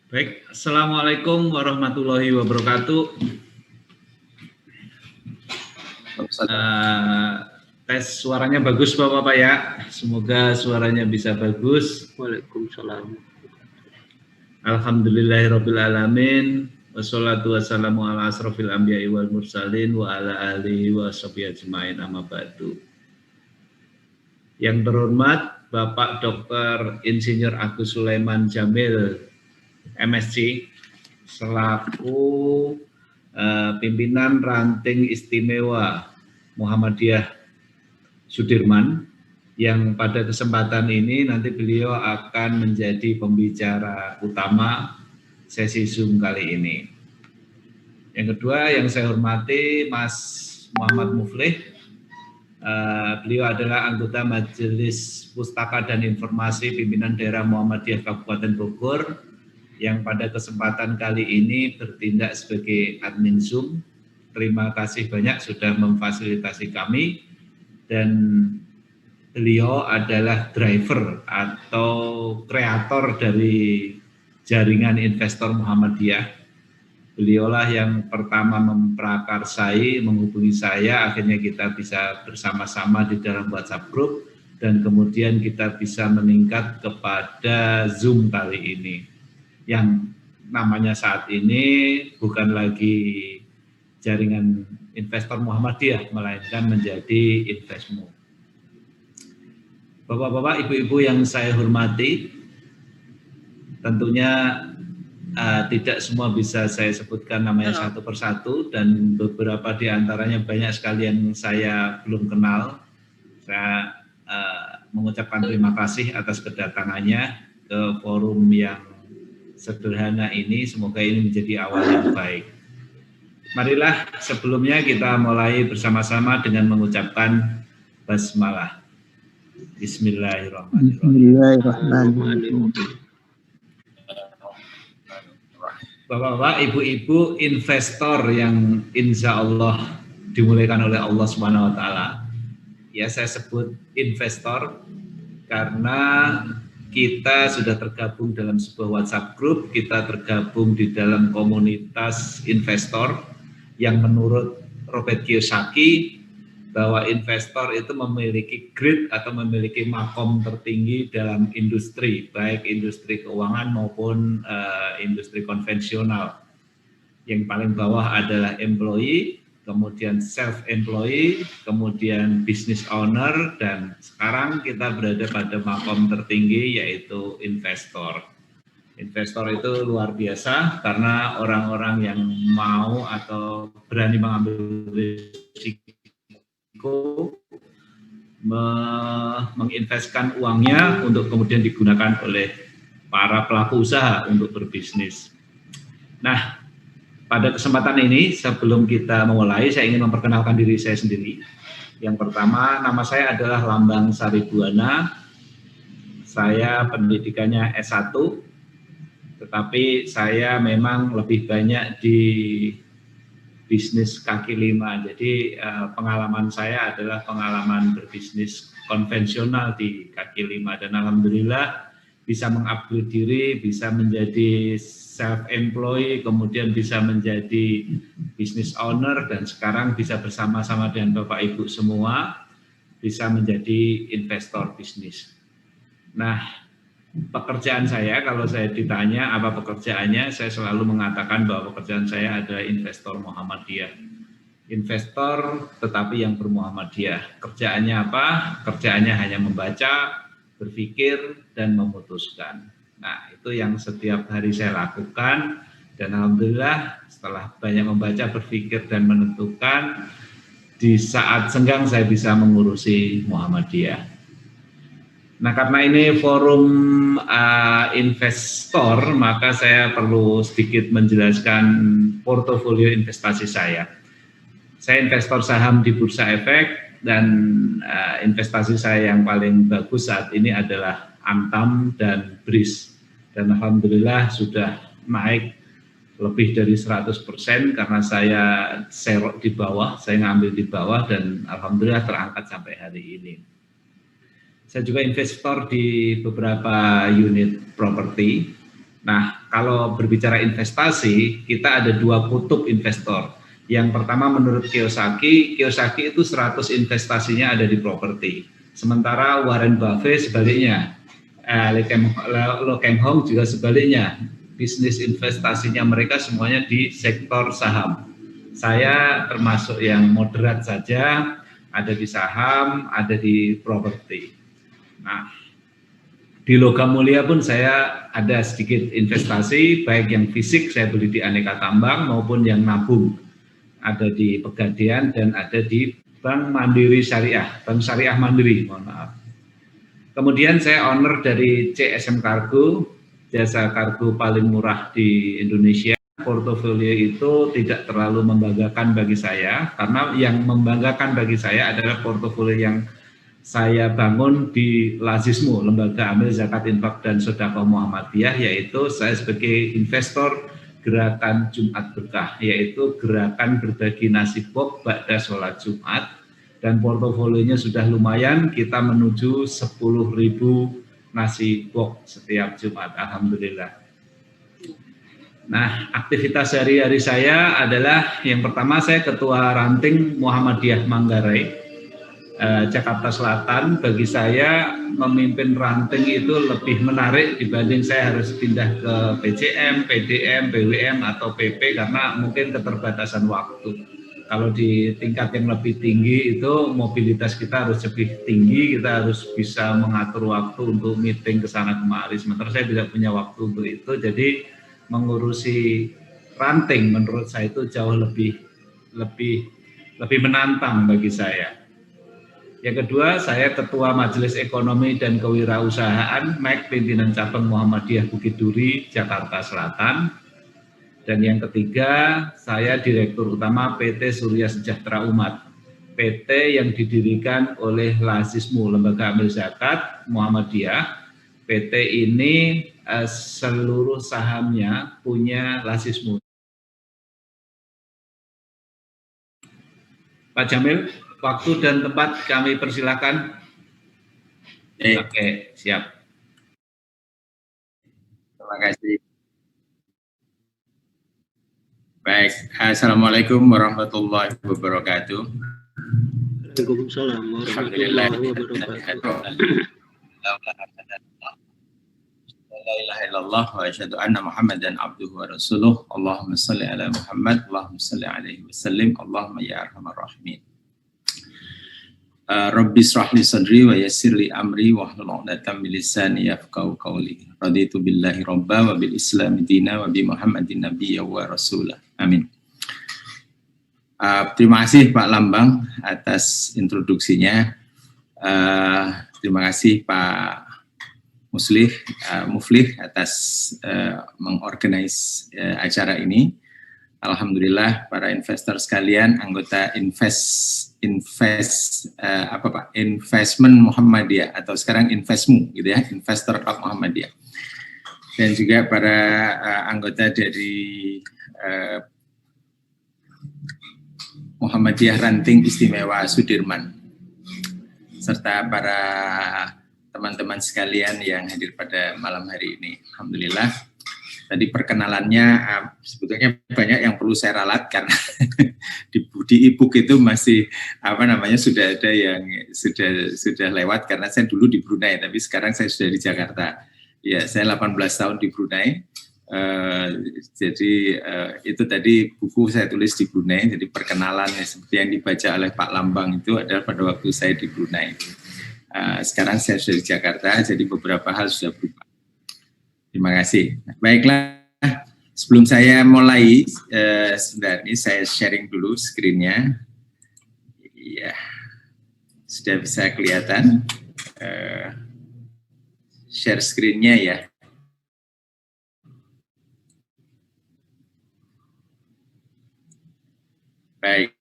Baik, Assalamualaikum warahmatullahi wabarakatuh. Tes suaranya bagus Bapak-Bapak ya. Semoga suaranya bisa bagus. Waalaikumsalam. Alhamdulillahirabbil alamin. Wassalatu wassalamu ala asrofil anbiya'i wal mursalin wa ala alihi wa sahbihi ajmain amma ba'du. Yang terhormat Bapak Dr. Insinyur Agus Sulaiman Jamil MSc selaku pimpinan ranting istimewa Muhammadiyah Sudirman, yang pada kesempatan ini nanti beliau akan menjadi pembicara utama sesi Zoom kali ini. Yang kedua yang saya hormati Mas Muhammad Muflih, beliau adalah anggota Majelis Pustaka dan Informasi Pimpinan Daerah Muhammadiyah Kabupaten Bogor, yang pada kesempatan kali ini bertindak sebagai admin Zoom. Terima kasih banyak sudah memfasilitasi kami, dan beliau adalah driver atau kreator dari jaringan investor Muhammadiyah. Beliaulah yang pertama memprakarsai, menghubungi saya, akhirnya kita bisa bersama-sama di dalam WhatsApp group, dan kemudian kita bisa meningkat kepada Zoom kali ini. Yang namanya saat ini bukan lagi jaringan investor Muhammadiyah, melainkan menjadi Investmo. Bapak-bapak, ibu-ibu yang saya hormati, tentunya tidak semua bisa saya sebutkan namanya satu persatu, dan beberapa di antaranya banyak sekali yang saya belum kenal. Saya mengucapkan terima kasih atas kedatangannya ke forum yang sederhana ini. Semoga ini menjadi awal yang baik. Marilah sebelumnya kita mulai bersama-sama dengan mengucapkan basmalah. Bismillahirrahmanirrahim. Bapak-bapak, ibu-ibu investor yang insya Allah dimulaikan oleh Allah Subhanahu Wa Taala. Ya, saya sebut investor karena kita sudah tergabung dalam sebuah WhatsApp group, kita tergabung di dalam komunitas investor yang menurut Robert Kiyosaki bahwa investor itu memiliki grade atau memiliki makom tertinggi dalam industri, baik industri keuangan maupun industri konvensional. Yang paling bawah adalah employee, kemudian self-employee, kemudian business owner, dan sekarang kita berada pada makom tertinggi yaitu investor. Investor itu luar biasa karena orang-orang yang mau atau berani mengambil risiko, menginvestkan uangnya untuk kemudian digunakan oleh para pelaku usaha untuk berbisnis. Nah, pada kesempatan ini, sebelum kita memulai, saya ingin memperkenalkan diri saya sendiri. Yang pertama, nama saya adalah Lambang Saribuana. Saya pendidikannya S1, tetapi saya memang lebih banyak di bisnis kaki lima. Jadi pengalaman saya adalah pengalaman berbisnis konvensional di kaki lima. Dan alhamdulillah bisa mengupgrade diri, bisa menjadi self-employed, kemudian bisa menjadi business owner, dan sekarang bisa bersama-sama dengan Bapak Ibu semua bisa menjadi investor bisnis. Nah, pekerjaan saya, kalau saya ditanya apa pekerjaannya, saya selalu mengatakan bahwa pekerjaan saya adalah investor Muhammadiyah. Investor tetapi yang bermuhammadiyah. Kerjaannya apa? Kerjaannya hanya membaca, berpikir, dan memutuskan. Nah, itu yang setiap hari saya lakukan, dan alhamdulillah setelah banyak membaca, berpikir, dan menentukan, di saat senggang saya bisa mengurusi Muhammadiyah. Nah, karena ini forum investor, maka saya perlu sedikit menjelaskan portofolio investasi saya. Saya investor saham di Bursa Efek, dan investasi saya yang paling bagus saat ini adalah Antam dan BRIS. Dan alhamdulillah sudah naik lebih dari 100% karena saya serok di bawah, saya ngambil di bawah, dan alhamdulillah terangkat sampai hari ini. Saya juga investor di beberapa unit properti. Nah, kalau berbicara investasi, kita ada dua kutub investor. Yang pertama menurut Kiyosaki itu 100 investasinya ada di properti. Sementara Warren Buffett sebaliknya, Lo Keng Hong juga sebaliknya. Bisnis investasinya mereka semuanya di sektor saham. Saya termasuk yang moderat saja, ada di saham, ada di properti. Nah, di logam mulia pun saya ada sedikit investasi, baik yang fisik saya beli di Aneka Tambang maupun yang nabung. Ada di Pegadaian dan ada di Bank Mandiri Syariah, Bank Syariah Mandiri, mohon maaf. Kemudian saya owner dari CSM Kargo, jasa kargo paling murah di Indonesia. Portofolio itu tidak terlalu membanggakan bagi saya, karena yang membanggakan bagi saya adalah portofolio yang saya bangun di Lazismu, Lembaga Amil Zakat Infak dan Sedekah Muhammadiyah, yaitu saya sebagai investor gerakan Jumat Berkah, yaitu gerakan berbagi nasi box ba'da sholat Jumat, dan portofolionya sudah lumayan, kita menuju 10.000 nasi box setiap Jumat, alhamdulillah. Nah, aktivitas sehari-hari saya adalah yang pertama saya ketua ranting Muhammadiyah Manggarai, Jakarta Selatan. Bagi saya memimpin ranting itu lebih menarik dibanding saya harus pindah ke PCM, PDM, BWM atau PP karena mungkin keterbatasan waktu. Kalau di tingkat yang lebih tinggi itu mobilitas kita harus lebih tinggi, kita harus bisa mengatur waktu untuk meeting ke sana kemari. Sementara saya tidak punya waktu untuk itu, jadi mengurusi ranting menurut saya itu jauh lebih menantang bagi saya. Yang kedua, saya Ketua Majelis Ekonomi dan Kewirausahaan MAC Pimpinan Cabang Muhammadiyah Bukit Duri, Jakarta Selatan. Dan yang ketiga, saya Direktur Utama PT Surya Sejahtera Umat, PT yang didirikan oleh Lazismu, Lembaga Amil Zakat Muhammadiyah. PT ini seluruh sahamnya punya Lazismu. Pak Jamil, waktu dan tempat kami persilakan. Oke, siap. Terima kasih. Baik, Assalamualaikum warahmatullahi wabarakatuh. Waalaikumsalam warahmatullahi wabarakatuh. La ilaha illallah wa asyhadu anna Muhammadan abduhu wa rasuluh. Allahumma shalli ala Muhammad, Allahumma shalli alaihi wasallim, Allahumma ya arhamar rahimin. Rabbi shrah li sadri wa yassir li amri wahlul 'uqdatam min lisani yafqahu qawli. Raditu billahi rabba wa bil islami dina wa bi Muhammadin nabiyya wa rasulah. Amin. Terima kasih Pak Lambang atas introduksinya. Terima kasih Pak Muflih atas mengorganize acara ini. Alhamdulillah para investor sekalian, anggota Investment Muhammadiyah atau sekarang Investmu gitu ya, Investor Club Muhammadiyah. Dan juga para anggota dari Muhammadiyah Ranting Istimewa Sudirman, serta para teman-teman sekalian yang hadir pada malam hari ini. Alhamdulillah. Tadi perkenalannya sebetulnya banyak yang perlu saya ralat karena di e-book itu masih sudah ada yang sudah lewat karena saya dulu di Brunei tapi sekarang saya sudah di Jakarta. Ya, saya 18 tahun di Brunei. Jadi itu tadi buku saya tulis di Brunei. Jadi perkenalan seperti yang dibaca oleh Pak Lambang itu adalah pada waktu saya di Brunei. Sekarang saya sudah di Jakarta, jadi beberapa hal sudah berubah. Terima kasih. Baiklah, sebelum saya mulai, sebentar ini saya sharing dulu screen-nya. Iya, sudah bisa kelihatan. Share screen-nya ya. Baik.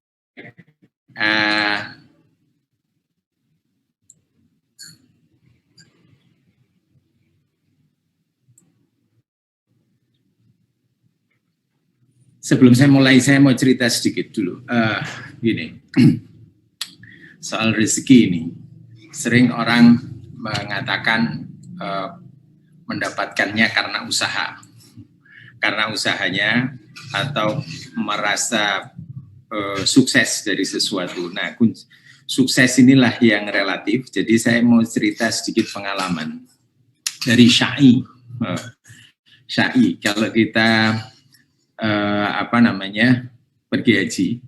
Sebelum saya mulai, saya mau cerita sedikit dulu. Gini, soal rezeki ini, sering orang mengatakan mendapatkannya karena usaha. karena usahanya atau merasa sukses dari sesuatu. Nah, sukses inilah yang relatif. Jadi saya mau cerita sedikit pengalaman dari Syai. Syai, kalau kita pergi haji,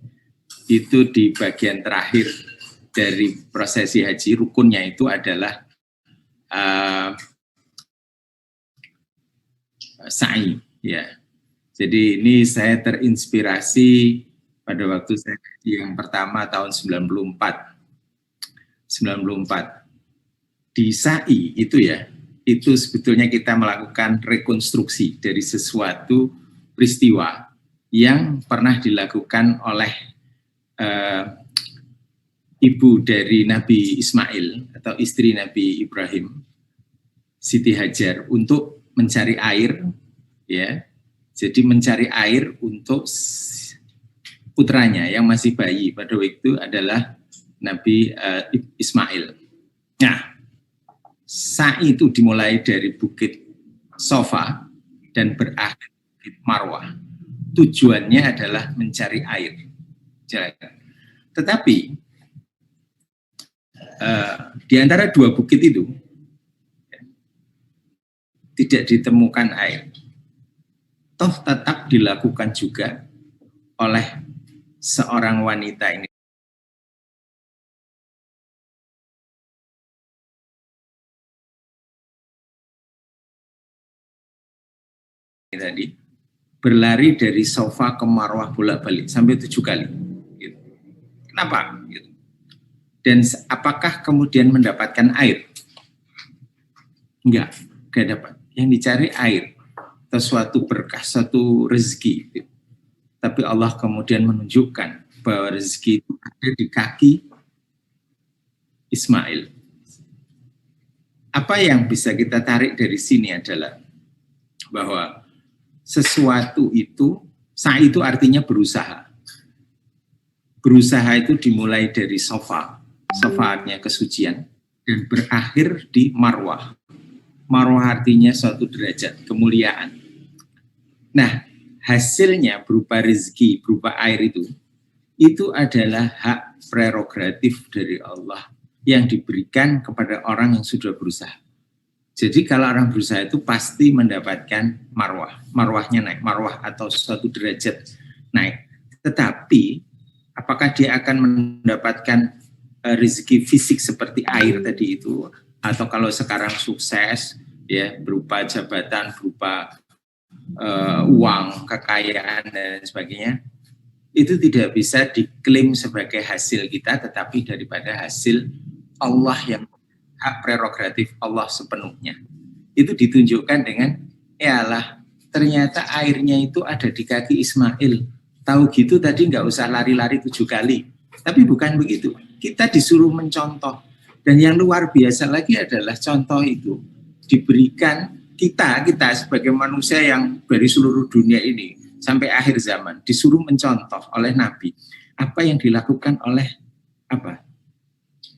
itu di bagian terakhir dari prosesi haji, rukunnya itu adalah sa'i, ya. Jadi ini saya terinspirasi pada waktu saya yang pertama tahun 94 di sa'i itu ya, itu sebetulnya kita melakukan rekonstruksi dari sesuatu peristiwa yang pernah dilakukan oleh ibu dari Nabi Ismail atau istri Nabi Ibrahim, Siti Hajar, untuk mencari air, ya. Jadi mencari air untuk putranya yang masih bayi pada waktu itu adalah Nabi Ismail. Nah, sa'i itu dimulai dari Bukit Sofa dan berakhir di Marwah. Tujuannya adalah mencari air. Tetapi di antara dua bukit itu tidak ditemukan air. Toh tetap dilakukan juga oleh seorang wanita ini. Tadi berlari dari Sofa ke Marwah bolak-balik sampai 7 kali. Gitu. Kenapa? Gitu. Dan apakah kemudian mendapatkan air? Enggak dapat. Yang dicari air, atau suatu berkah, suatu rezeki. Gitu. Tapi Allah kemudian menunjukkan bahwa rezeki itu ada di kaki Ismail. Apa yang bisa kita tarik dari sini adalah bahwa sesuatu itu, sa'i itu artinya berusaha. Berusaha itu dimulai dari sofa, sofa-nya kesucian, dan berakhir di marwah. Marwah artinya suatu derajat, kemuliaan. Nah, hasilnya berupa rezeki, berupa air itu adalah hak prerogatif dari Allah yang diberikan kepada orang yang sudah berusaha. Jadi kalau orang berusaha itu pasti mendapatkan marwah. Marwahnya naik, marwah atau suatu derajat naik. Tetapi apakah dia akan mendapatkan rezeki fisik seperti air tadi itu, atau kalau sekarang sukses ya berupa jabatan, berupa uang, kekayaan dan sebagainya, itu tidak bisa diklaim sebagai hasil kita, tetapi daripada hasil Allah yang hak prerogatif Allah sepenuhnya. Itu ditunjukkan dengan, yalah, ternyata airnya itu ada di kaki Ismail. Tahu gitu tadi nggak usah lari-lari 7 kali. Tapi bukan begitu. Kita disuruh mencontoh. Dan yang luar biasa lagi adalah contoh itu diberikan kita sebagai manusia yang dari seluruh dunia ini sampai akhir zaman disuruh mencontoh oleh Nabi apa yang dilakukan oleh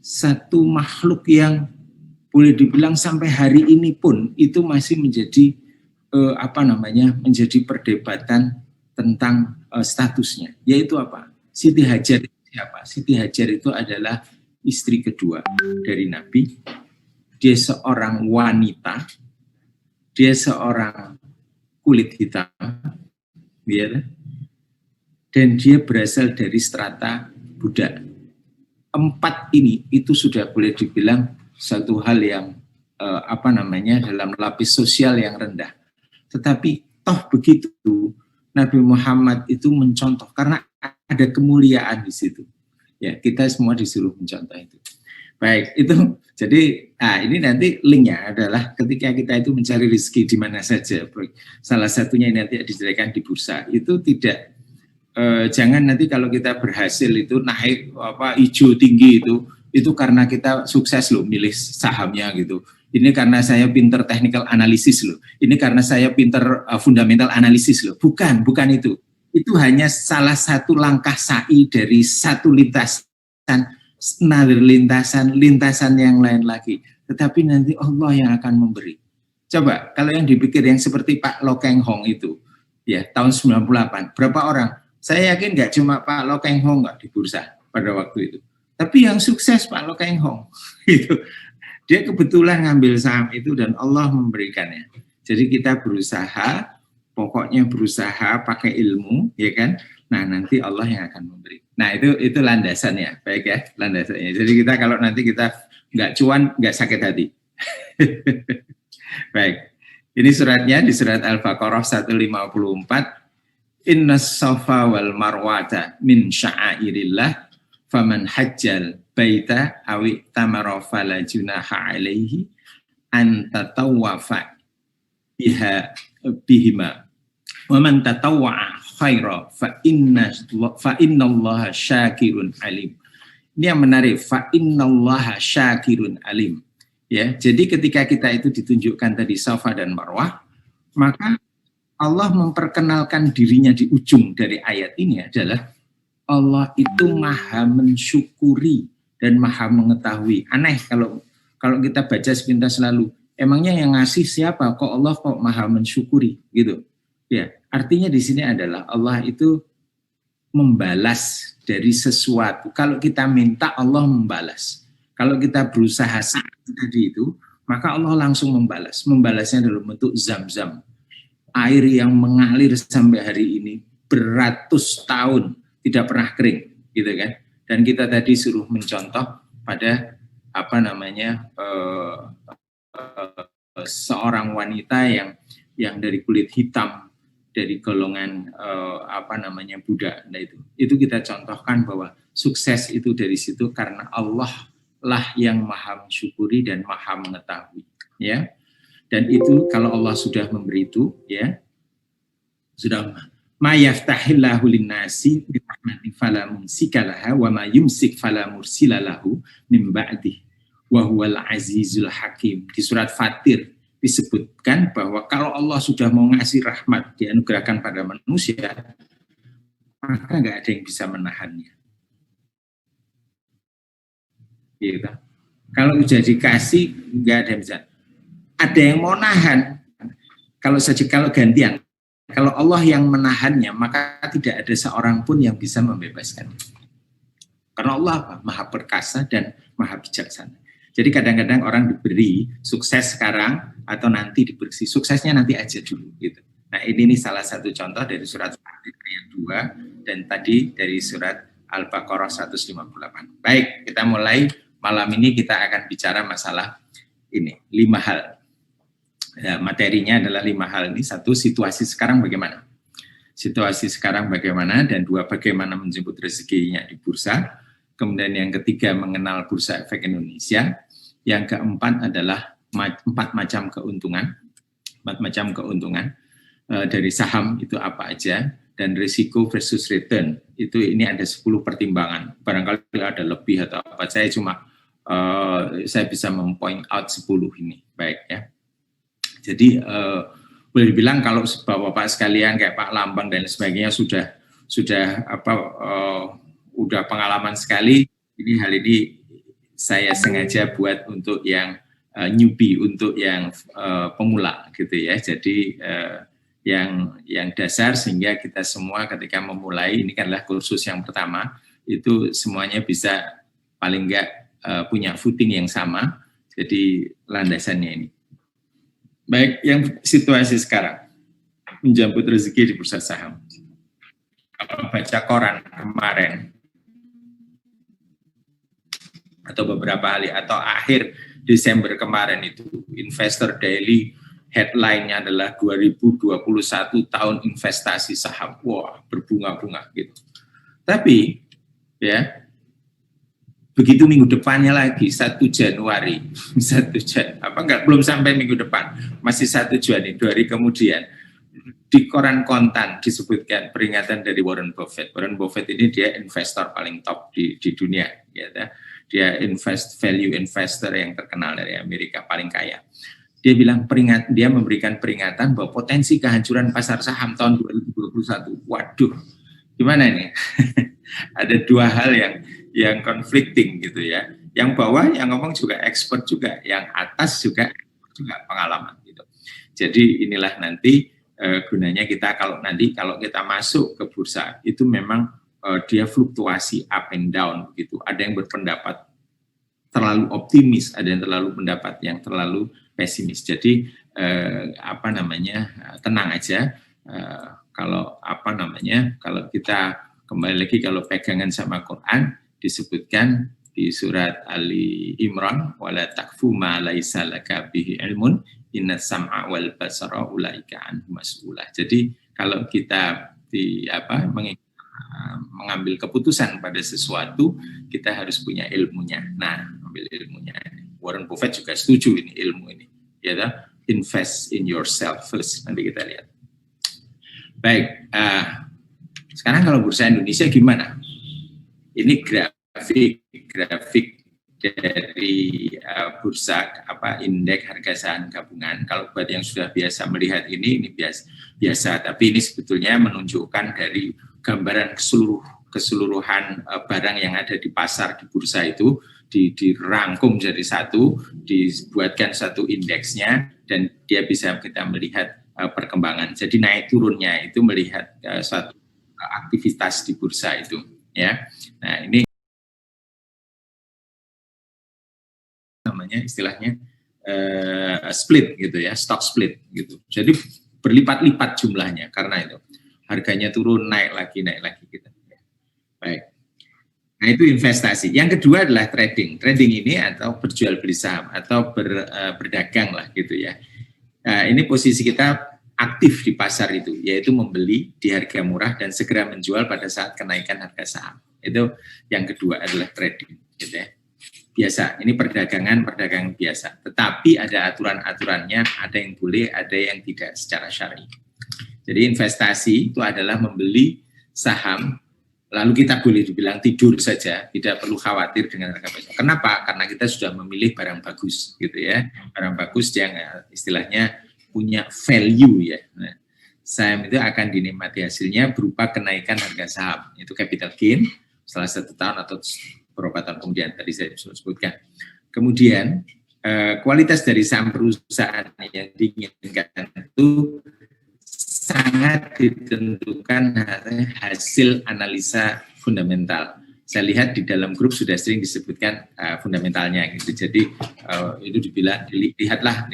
satu makhluk yang boleh dibilang sampai hari ini pun itu masih menjadi menjadi perdebatan tentang statusnya, yaitu apa? Siti Hajar itu siapa? Siti Hajar itu adalah istri kedua dari Nabi. Dia seorang wanita, dia seorang kulit hitam, dan dia berasal dari strata budak. 4 ini itu sudah boleh dibilang satu hal yang dalam lapis sosial yang rendah. Tetapi toh begitu Nabi Muhammad itu mencontoh karena ada kemuliaan di situ. Ya, kita semua disuruh mencontoh itu. Baik, itu jadi ini nanti linknya adalah ketika kita itu mencari rezeki di mana saja. Salah satunya nanti disediakan di bursa. Itu tidak jangan nanti kalau kita berhasil itu naik hijau tinggi itu karena kita sukses loh milih sahamnya gitu. Ini karena saya pinter technical analysis loh. Ini karena saya pinter fundamental analysis loh. Bukan itu. Itu hanya salah satu langkah sa'i dari satu lintasan yang lain lagi. Tetapi nanti Allah yang akan memberi. Coba kalau yang dipikir yang seperti Pak Lo Keng Hong itu Ya, tahun 98. Berapa orang? Saya yakin nggak cuma Pak Lo Keng Hong nggak di bursa pada waktu itu. Tapi yang sukses Pak Lo Keng Hong. Gitu. Dia kebetulan ngambil saham itu dan Allah memberikannya. Jadi kita berusaha, pokoknya berusaha pakai ilmu, ya kan? Nah, nanti Allah yang akan memberi. Nah, itu landasannya, baik ya, landasannya. Jadi kita kalau nanti kita nggak cuan, nggak sakit hati. Baik, ini suratnya di surat Al-Baqarah 154. Inna safa wal marwata min sya'airillah faman hajjal baita awi tamara fala junaha alaihi an tatawwafa biha bihima wa man tatawwa'a khaira fa innallaha syakirun alim. Ini yang menarik, fa innallaha syakirun alim. Ya, jadi ketika kita itu ditunjukkan tadi Safa dan Marwah, maka Allah memperkenalkan dirinya di ujung dari ayat ini adalah Allah itu maha mensyukuri dan maha mengetahui. Aneh kalau kita baca sepintas lalu, emangnya yang ngasih siapa? Kok Allah kok maha mensyukuri gitu? Ya, artinya di sini adalah Allah itu membalas dari sesuatu. Kalau kita minta, Allah membalas. Kalau kita berusaha tadi itu, maka Allah langsung membalas. Membalasnya dalam bentuk zam-zam. Air yang mengalir sampai hari ini beratus tahun tidak pernah kering, gitu kan? Dan kita tadi suruh mencontoh pada seorang wanita yang dari kulit hitam, dari golongan budak. Nah, itu kita contohkan bahwa sukses itu dari situ karena Allah lah yang maha mensyukuri dan maha mengetahui, ya. Dan itu kalau Allah sudah memberi itu, ya, sudah ma yaftahillahu linnasi bi rahmatin fala mumsika wa ma yumsik fala mursila lahu min ba'di wa huwal azizul hakim. Di surat Fatir disebutkan bahwa kalau Allah sudah mau ngasih rahmat dianugerahkan pada manusia, maka nggak ada yang bisa menahannya. Gitu. Kalau sudah dikasih, nggak ada yang bisa. Ada yang mau nahan. Kalau gantian, kalau Allah yang menahannya, maka tidak ada seorang pun yang bisa membebaskan. Karena Allah apa? Maha perkasa dan maha bijaksana. Jadi kadang-kadang orang diberi sukses sekarang atau nanti diberi suksesnya nanti aja dulu. Gitu. Nah ini salah satu contoh dari surat Fatir ayat 2 dan tadi dari surat Al-Baqarah 158. Baik, kita mulai. Malam ini kita akan bicara masalah ini, 5 hal. Ya, materinya adalah 5 hal ini. 1, situasi sekarang bagaimana? Situasi sekarang bagaimana? Dan 2, bagaimana menjemput rezekinya di bursa. Kemudian yang ketiga, mengenal Bursa Efek Indonesia. Yang keempat adalah 4 macam keuntungan. 4 macam keuntungan dari saham itu apa aja. Dan risiko versus return. Ini ada 10 pertimbangan. Barangkali ada lebih atau apa. Saya bisa mempoint out 10 ini. Baik ya. Jadi boleh dibilang kalau Bapak sekalian kayak Pak Lambang dan sebagainya sudah pengalaman sekali. Hal ini saya sengaja buat untuk yang newbie, untuk yang pemula gitu ya. Jadi yang dasar sehingga kita semua ketika memulai ini adalah kursus yang pertama itu semuanya bisa paling enggak punya footing yang sama. Jadi landasannya ini. Baik, yang situasi sekarang menjemput rezeki di bursa saham. Kalau baca koran kemarin atau beberapa hari atau akhir Desember kemarin itu Investor Daily headline-nya adalah 2021 tahun investasi saham. Wah, berbunga-bunga gitu. Tapi ya begitu minggu depannya lagi 1 Januari, belum sampai minggu depan, masih 1 Januari, 2 hari kemudian di koran kontan disebutkan peringatan dari Warren Buffett. Warren Buffett ini dia investor paling top di dunia, ya. Dia value investor yang terkenal dari Amerika, paling kaya. Dia bilang dia memberikan peringatan bahwa potensi kehancuran pasar saham tahun 2021. Waduh, gimana ini? Ada 2 hal yang conflicting gitu ya. Yang bawah yang ngomong juga expert juga, yang atas juga pengalaman gitu. Jadi inilah nanti gunanya kita kalau kita masuk ke bursa itu memang dia fluktuasi up and down gitu. Ada yang berpendapat terlalu optimis, ada yang terlalu pendapat yang terlalu pesimis. Jadi tenang aja. Kalau kita kembali lagi kalau pegangan sama Quran disebutkan di surat Ali Imran wala takfu ma laisa laka bihi ilmun inna sam'a wal basara ulaika anhu mas'ulah. Jadi kalau kita mengambil keputusan pada sesuatu, kita harus punya ilmunya. Nah, ambil ilmunya. Warren Buffett juga setuju ini ilmu ini. Ya, invest in yourself first. Nanti kita lihat. Baik, sekarang kalau bursa Indonesia gimana? Ini grafik dari bursa indeks harga saham gabungan. Kalau buat yang sudah biasa melihat ini biasa, tapi ini sebetulnya menunjukkan dari gambaran keseluruhan barang yang ada di pasar di bursa itu dirangkum jadi satu, dibuatkan satu indeksnya, dan dia bisa kita melihat perkembangan. Jadi naik turunnya itu melihat suatu aktivitas di bursa itu, ya. Nah, ini namanya istilahnya split gitu ya, stock split gitu. Jadi berlipat-lipat jumlahnya karena itu harganya turun naik lagi gitu. Baik. Nah, itu investasi. Yang kedua adalah trading. Trading ini atau berjual beli saham atau berdagang lah gitu ya. Nah, ini posisi kita aktif di pasar itu, yaitu membeli di harga murah dan segera menjual pada saat kenaikan harga saham. Itu yang kedua adalah trading, gitu ya. Biasa, ini perdagangan biasa. Tetapi ada aturan-aturannya, ada yang boleh, ada yang tidak secara syar'i. Jadi investasi itu adalah membeli saham, lalu kita boleh dibilang tidur saja, tidak perlu khawatir dengan harga besok. Kenapa? Karena kita sudah memilih barang bagus, gitu ya. Barang bagus yang istilahnya punya value ya. Nah, saham itu akan dinikmati hasilnya berupa kenaikan harga saham. Itu capital gain setelah 1 tahun atau beberapa tahun kemudian tadi saya sudah sebutkan. Kemudian kualitas dari saham perusahaan yang diinginkan itu sangat ditentukan hasil analisa fundamental. Saya lihat di dalam grup sudah sering disebutkan fundamentalnya gitu. Jadi itu dibilang lihatlah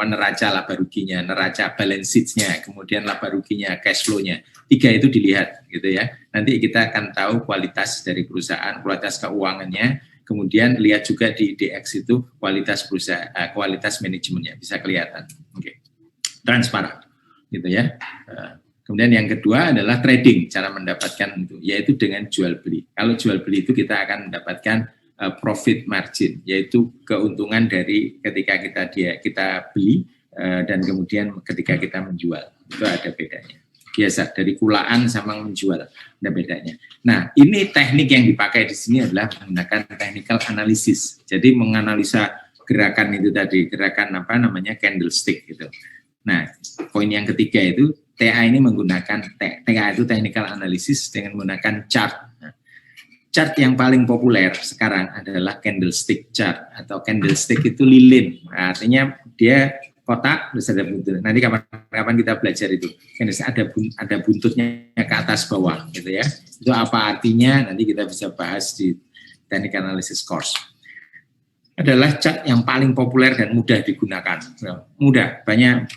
neraca laba ruginya, neraca balance sheet-nya, kemudian laba ruginya, cash flow-nya. 3 itu dilihat gitu ya. Nanti kita akan tahu kualitas dari perusahaan, kualitas keuangannya, kemudian lihat juga di DX itu kualitas perusahaan, kualitas manajemennya bisa kelihatan. Oke. Transparan gitu ya. Kemudian yang kedua adalah trading, cara mendapatkan itu yaitu dengan jual beli. Kalau jual beli itu kita akan mendapatkan profit margin, yaitu keuntungan dari ketika kita beli dan kemudian ketika kita menjual. Itu ada bedanya. Biasa dari kulaan sama menjual ada bedanya. Nah, ini teknik yang dipakai di sini adalah menggunakan technical analysis. Jadi menganalisa gerakan itu tadi, gerakan candlestick gitu. Nah, poin yang ketiga itu TA ini menggunakan TA itu technical analysis dengan menggunakan chart. Chart yang paling populer sekarang adalah candlestick chart atau candlestick itu lilin. Nah, artinya dia kotak terus ada buntut. Nanti kapan kita belajar itu. Ada buntutnya ke atas bawah gitu ya. Itu apa artinya? Nanti kita bisa bahas di technical analysis course. Adalah chart yang paling populer dan mudah digunakan. Mudah, banyak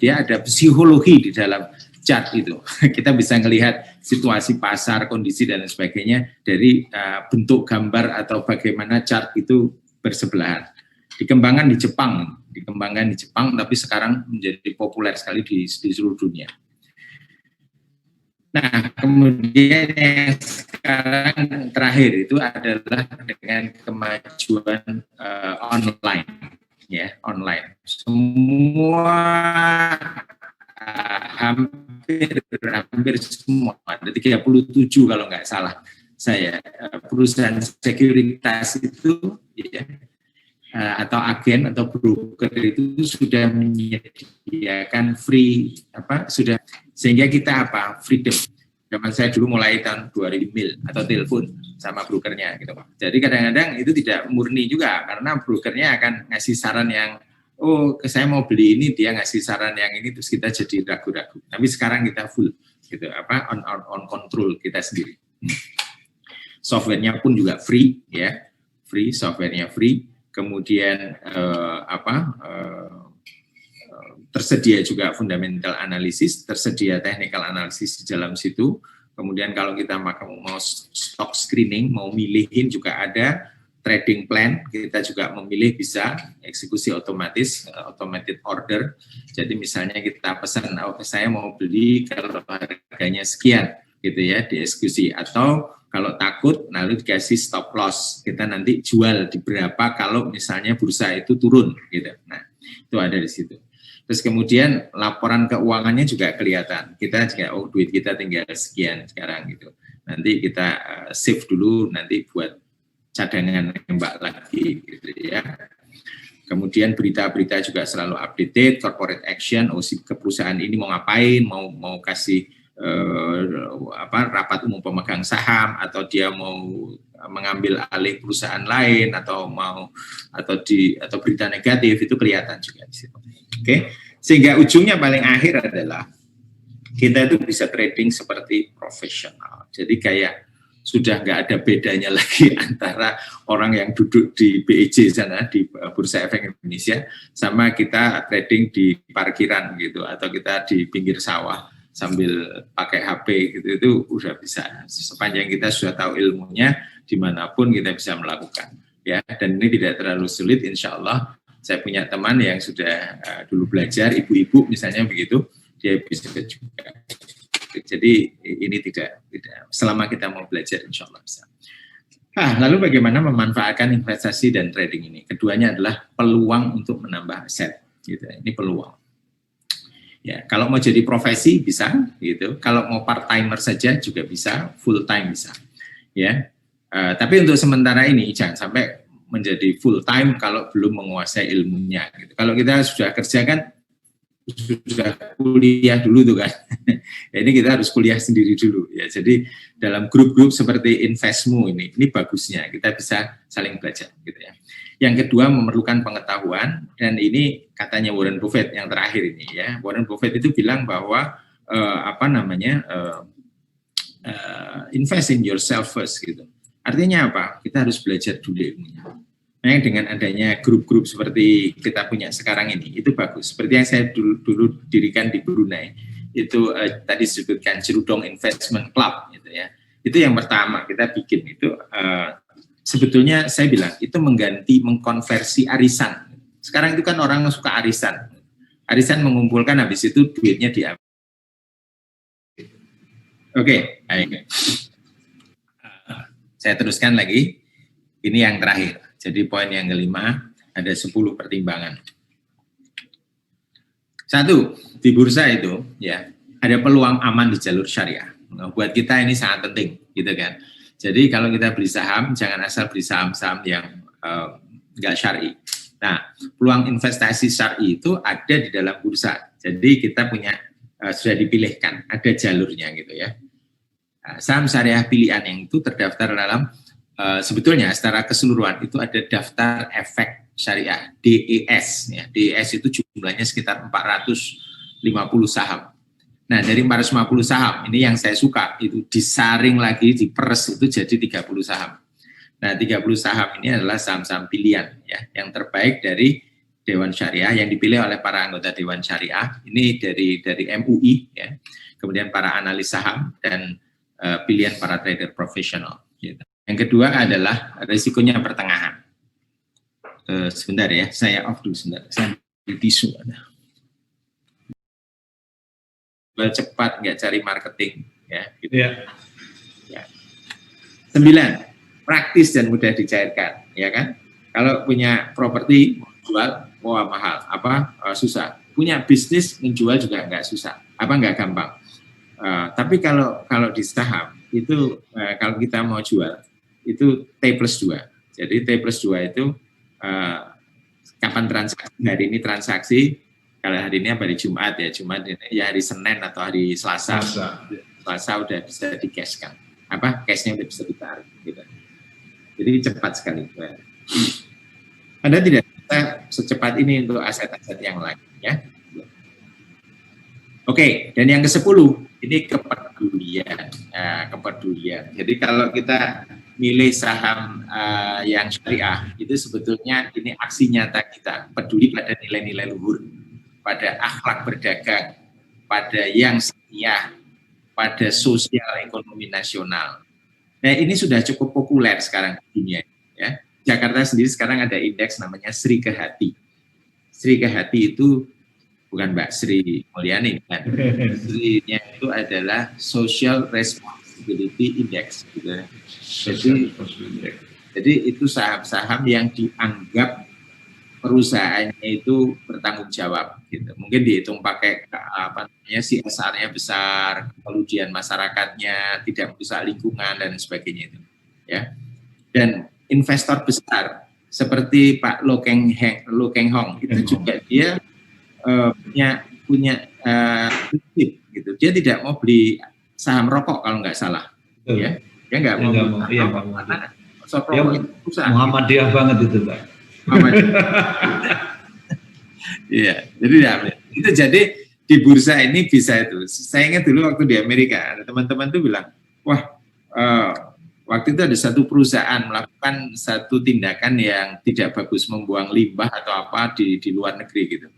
dia ada psikologi di dalam chart itu. Kita bisa melihat situasi pasar, kondisi dan sebagainya dari bentuk gambar atau bagaimana chart itu bersebelahan. Dikembangkan di Jepang, tapi sekarang menjadi populer sekali di seluruh dunia. Nah, kemudian yang sekarang terakhir itu adalah dengan kemajuan online, ya, online. Semua hampir semua, ada 37 kalau nggak salah saya, perusahaan sekuritas itu ya, atau agen atau broker itu sudah menyediakan free sehingga kita freedom. Zaman saya dulu mulai tahun 2000 mil atau telepon sama brokernya gitu Pak. Jadi kadang-kadang itu tidak murni juga karena brokernya akan ngasih saran yang saya mau beli ini, dia ngasih saran yang ini, terus kita jadi ragu-ragu. Tapi sekarang kita full gitu on control kita sendiri. Softwarenya pun juga free ya, free, softwarenya free. Kemudian tersedia juga fundamental analysis, tersedia technical analysis di dalam situ. Kemudian kalau kita mau stock screening, mau milihin juga ada trading plan, kita juga memilih bisa eksekusi otomatis, automated order. Jadi misalnya kita pesan, saya mau beli kalau harganya sekian, gitu ya, dieksekusi. Atau kalau takut, lalu dikasih stop loss, kita nanti jual di berapa kalau misalnya bursa itu turun, gitu. Nah, itu ada di situ. Terus kemudian laporan keuangannya juga kelihatan. Kita juga, duit kita tinggal sekian sekarang gitu. Nanti kita save dulu, nanti buat cadangan nembak lagi gitu ya. Kemudian berita-berita juga selalu updated, corporate action, si perusahaan ini mau ngapain, mau kasih rapat umum pemegang saham, atau dia mau mengambil alih perusahaan lain, atau berita negatif, itu kelihatan juga di situ. Oke, sehingga ujungnya paling akhir adalah kita itu bisa trading seperti profesional. Jadi kayak sudah nggak ada bedanya lagi antara orang yang duduk di BEJ sana, di Bursa Efek Indonesia, sama kita trading di parkiran gitu, atau kita di pinggir sawah sambil pakai HP gitu. Itu udah bisa, sepanjang kita sudah tahu ilmunya, dimanapun kita bisa melakukan ya. Dan ini tidak terlalu sulit, insya Allah. Saya punya teman yang sudah dulu belajar, ibu-ibu misalnya begitu, dia bisa juga. Jadi ini tidak selama kita mau belajar, insya Allah bisa. Lalu bagaimana memanfaatkan investasi dan trading ini? Keduanya adalah peluang untuk menambah aset. Gitu. Ini peluang. Ya, kalau mau jadi profesi bisa, gitu. Kalau mau part timer saja juga bisa, full time bisa. Ya, tapi untuk sementara ini jangan sampai menjadi full time kalau belum menguasai ilmunya. Gitu. Kalau kita sudah kerja kan sudah kuliah dulu tuh kan. Ya, ini kita harus kuliah sendiri dulu ya. Jadi dalam grup-grup seperti Investmu ini bagusnya kita bisa saling belajar gitu ya. Yang kedua memerlukan pengetahuan, dan ini katanya Warren Buffett yang terakhir ini ya. Warren Buffett itu bilang bahwa invest in yourself first gitu. Artinya apa? Kita harus belajar dulu ilmunya. Nah, dengan adanya grup-grup seperti kita punya sekarang ini, itu bagus. Seperti yang saya dulu dirikan di Brunei, itu tadi disebutkan Cerudong Investment Club, gitu ya. Itu yang pertama kita bikin itu. Sebetulnya saya bilang itu mengkonversi arisan. Sekarang itu kan orang suka arisan. Arisan mengumpulkan, habis itu duitnya diambil. Oke, baik. Saya teruskan lagi. Ini yang terakhir. Jadi poin yang kelima, ada 10 pertimbangan. Satu, di bursa itu ya ada peluang aman di jalur syariah. Nah, buat kita ini sangat penting, gitu kan. Jadi kalau kita beli saham, jangan asal beli saham-saham yang nggak syar'i. Nah, peluang investasi syar'i itu ada di dalam bursa. Jadi kita punya sudah dipilihkan, ada jalurnya gitu ya. Saham syariah pilihan yang itu terdaftar dalam sebetulnya secara keseluruhan itu ada daftar efek syariah DES ya. DES itu jumlahnya sekitar 450 saham. Nah, dari 450 saham ini yang saya suka itu disaring lagi, diperes itu jadi 30 saham. Nah, 30 saham ini adalah saham-saham pilihan ya, yang terbaik dari Dewan Syariah yang dipilih oleh para anggota Dewan Syariah. Ini dari MUI ya. Kemudian para analis saham dan pilihan para trader profesional gitu. Yang kedua adalah risikonya pertengahan. Sebentar ya, saya off dulu sebentar. Saya ambil tisu ada. Cepat, nggak cari marketing, ya. Gitu. Ya. 9, praktis dan mudah dicairkan, ya kan? Kalau punya properti jual, wah mahal, susah. Punya bisnis menjual juga nggak susah, nggak gampang. Tapi kalau di saham itu kalau kita mau jual itu T+2. Jadi T+2 itu kapan transaksi? Hari ini transaksi, kalau hari ini hari Jumat ya, Jumat ini ya hari Senin atau hari Selasa. Selasa udah bisa di-cash-kan. Cash-nya udah bisa ditarik gitu. Jadi cepat sekali. Anda tidak bisa secepat ini untuk aset-aset yang lain ya. Oke, dan yang ke-10 ini kepedulian. Kepedulian. Jadi kalau kita milih saham yang syariah, itu sebetulnya ini aksi nyata kita, peduli pada nilai-nilai luhur, pada akhlak berdagang, pada yang setia, pada sosial ekonomi nasional. Nah, ini sudah cukup populer sekarang di dunia ya. Jakarta sendiri sekarang ada indeks namanya Sri Kehati. Sri Kehati itu bukan Mbak Sri Mulyani kan. Sri-nya itu adalah Social Responsibility Index gitu. Jadi itu saham-saham yang dianggap perusahaannya itu bertanggung jawab gitu. Mungkin dihitung pakai CSR-nya besar, kemudian masyarakatnya tidak merusak lingkungan dan sebagainya itu ya. Dan investor besar seperti Pak Lo Keng Hong itu juga dia punya prinsip gitu. Dia tidak mau beli saham rokok kalau nggak salah. Ya. Dia nggak mau beli rokok karena rokok itu susah. Muhammadiyah banget itu, Pak. Iya, jadi di bursa ini bisa itu. Saya ingat dulu waktu di Amerika, ada teman-teman tuh bilang, wah, waktu itu ada satu perusahaan melakukan satu tindakan yang tidak bagus, membuang limbah atau apa di luar negeri gitu.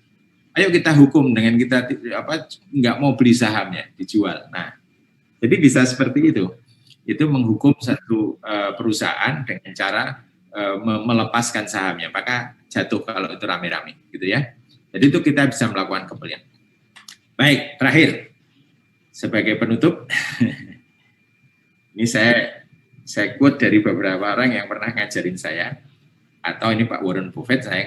Ayo kita hukum dengan kita nggak mau beli sahamnya dijual. Nah, jadi bisa seperti itu. Itu menghukum satu perusahaan dengan cara melepaskan sahamnya, maka jatuh kalau itu rame-rame, gitu ya. Jadi itu kita bisa melakukan kebelian. Baik, terakhir sebagai penutup, ini saya quote dari beberapa orang yang pernah ngajarin saya. Atau ini Pak Warren Buffett, saya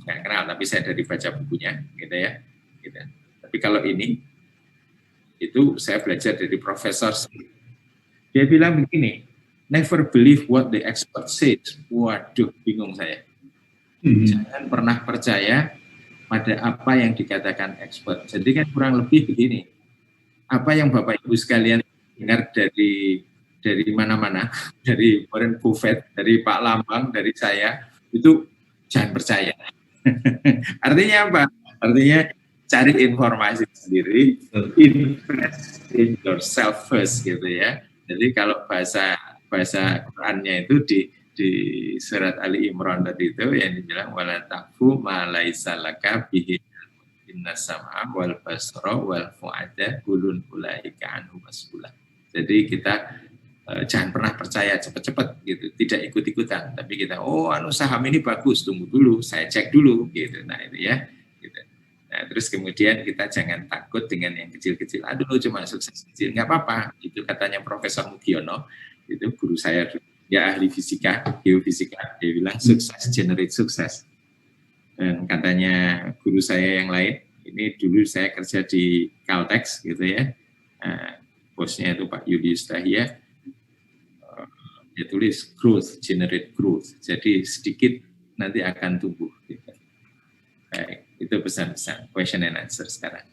nggak kenal, tapi saya dari baca bukunya, gitu ya. Gitu. Tapi kalau ini, itu saya belajar dari Profesor Smith. Dia bilang begini, never believe what the expert said. Waduh, bingung saya. Jangan pernah percaya pada apa yang dikatakan expert. Jadi kan kurang lebih begini, apa yang Bapak Ibu sekalian dengar dari mana-mana, dari Warren Buffett, dari Pak Lambang, dari saya, itu jangan percaya. Artinya apa? Artinya cari informasi sendiri, invest in yourself first gitu ya. Jadi kalau bahasa Qurannya itu di surat Ali Imran tadi itu yang dibilang wala taqfu ma laisa laka bihi innas sam'a wal basra wal fu'ada kulun ulaika anhu mas'ula. Jadi kita jangan pernah percaya cepat-cepat gitu, tidak ikut-ikutan, tapi kita saham ini bagus, tunggu dulu, saya cek dulu gitu. Nah, itu ya gitu. Nah, terus kemudian kita jangan takut dengan yang kecil-kecil. Aduh, cuma sukses kecil, nggak apa-apa. Itu katanya Profesor Mugiono, itu guru saya, ya ahli fisika, geofisika, dia bilang sukses generate sukses. Dan katanya guru saya yang lain, ini dulu saya kerja di Caltex gitu ya, bosnya itu Pak Yudius Tahia, dia tulis growth, generate growth. Jadi sedikit nanti akan tumbuh. Gitu. Baik, itu pesan-pesan question and answer sekarang.